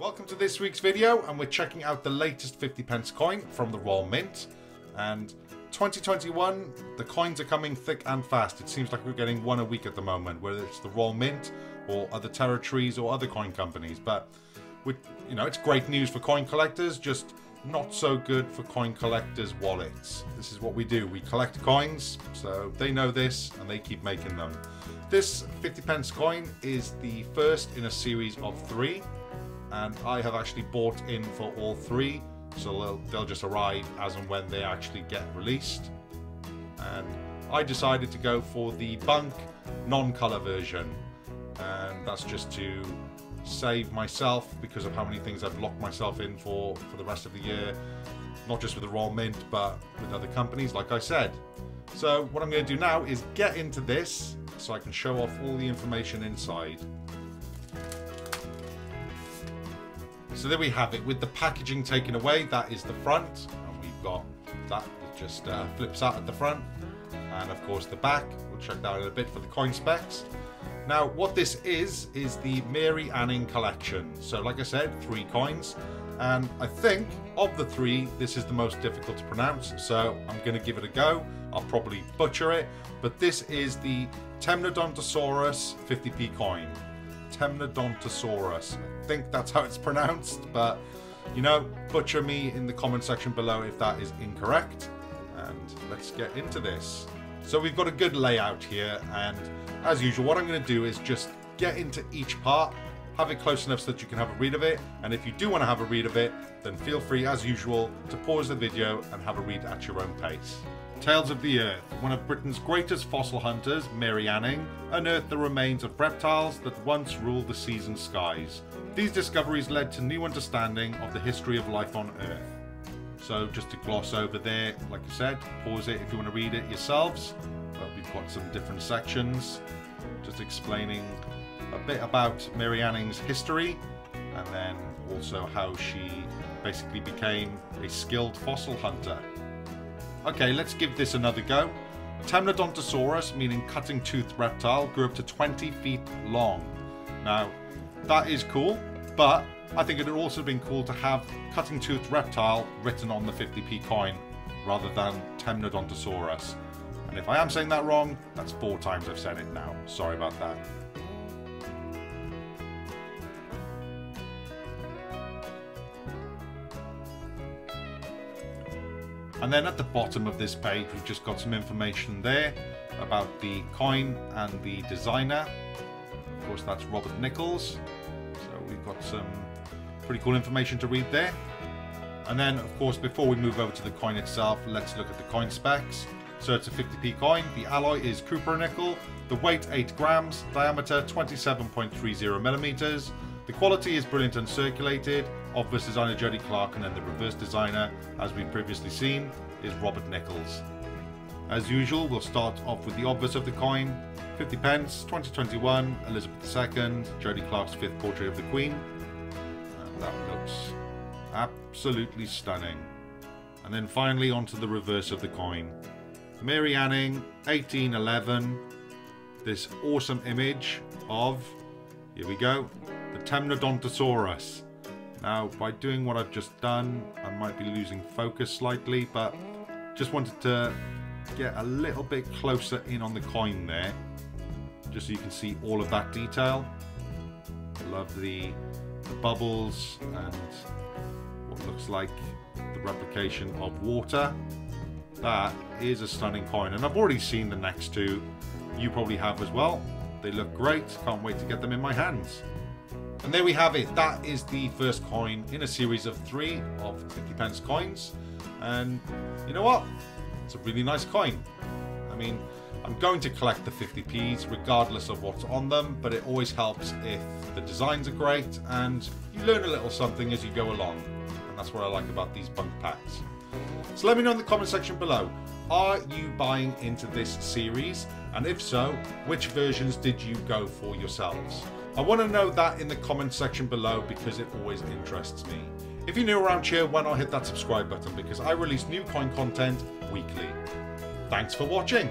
Welcome to this week's video, and we're checking out the latest 50p coin from the Royal Mint. And 2021, the coins are coming thick and fast. It seems like we're getting one a week at the moment, whether it's the Royal Mint or other territories or other coin companies. But it's great news for coin collectors, just not so good for coin collectors' wallets. This is what we do. We collect coins, so they know this and they keep making them. This 50p coin is the first in a series of 3. And I have actually bought in for all 3, so they'll just arrive as and when they actually get released. And I decided to go for the bunk non-color version, and that's just to save myself because of how many things I've locked myself in for the rest of the year, not just with the Royal Mint but with other companies, like I said. So what I'm going to do now is get into this so I can show off all the information inside. So there we have it, with the packaging taken away. That is the front, and we've got that just flips out at the front, and of course the back. We'll check that out in a bit for the coin specs. Now what this is the Mary Anning collection. So like I said, 3 coins, and I think of the 3 this is the most difficult to pronounce, so I'm going to give it a go. I'll probably butcher it, but this is the Temnodontosaurus 50p coin. Temnodontosaurus. I think that's how it's pronounced, but butcher me in the comment section below if that is incorrect. And let's get into this. So we've got a good layout here, and as usual what I'm going to do is just get into each part, have it close enough so that you can have a read of it, and if you do want to have a read of it, then feel free as usual to pause the video and have a read at your own pace. Tales of the Earth. One of Britain's greatest fossil hunters, Mary Anning, unearthed the remains of reptiles that once ruled the seas and skies. These discoveries led to new understanding of the history of life on Earth. So just to gloss over there, like I said, pause it if you want to read it yourselves. But we've got some different sections just explaining a bit about Mary Anning's history, and then also how she basically became a skilled fossil hunter. Okay, let's give this another go. Temnodontosaurus, meaning cutting-toothed reptile, grew up to 20 feet long. Now, that is cool, but I think it would also have been cool to have cutting-toothed reptile written on the 50p coin rather than Temnodontosaurus. And if I am saying that wrong, that's 4 times I've said it now. Sorry about that. And then at the bottom of this page, we've just got some information there about the coin and the designer. Of course, that's Robert Nichols. So we've got some pretty cool information to read there. And then, of course, before we move over to the coin itself, let's look at the coin specs. So it's a 50p coin. The alloy is copper nickel. The weight 8 grams. Diameter 27.30 millimeters. The quality is brilliant and circulated. Obvious designer Jody Clark, and then the reverse designer, as we've previously seen, is Robert Nichols. As usual, we'll start off with the obverse of the coin. 50p, 2021, Elizabeth II, Jody Clark's 5th portrait of the Queen. And that looks absolutely stunning. And then finally onto the reverse of the coin. Mary Anning, 1811. This awesome image of, here we go, the Temnodontosaurus. Now, by doing what I've just done, I might be losing focus slightly, but just wanted to get a little bit closer in on the coin there, just so you can see all of that detail. I love the bubbles and what looks like the replication of water. That is a stunning coin, and I've already seen the next 2. You probably have as well. They look great. Can't wait to get them in my hands. And there we have it. That is the first coin in a series of 3 of 50p coins. And you know what? It's a really nice coin. I mean, I'm going to collect the 50p's regardless of what's on them, but it always helps if the designs are great and you learn a little something as you go along. And that's what I like about these bunk packs. So let me know in the comment section below. Are you buying into this series? And if so, which versions did you go for yourselves? I want to know that in the comment section below because it always interests me. If you're new around here, why not hit that subscribe button, because I release new coin content weekly. Thanks for watching.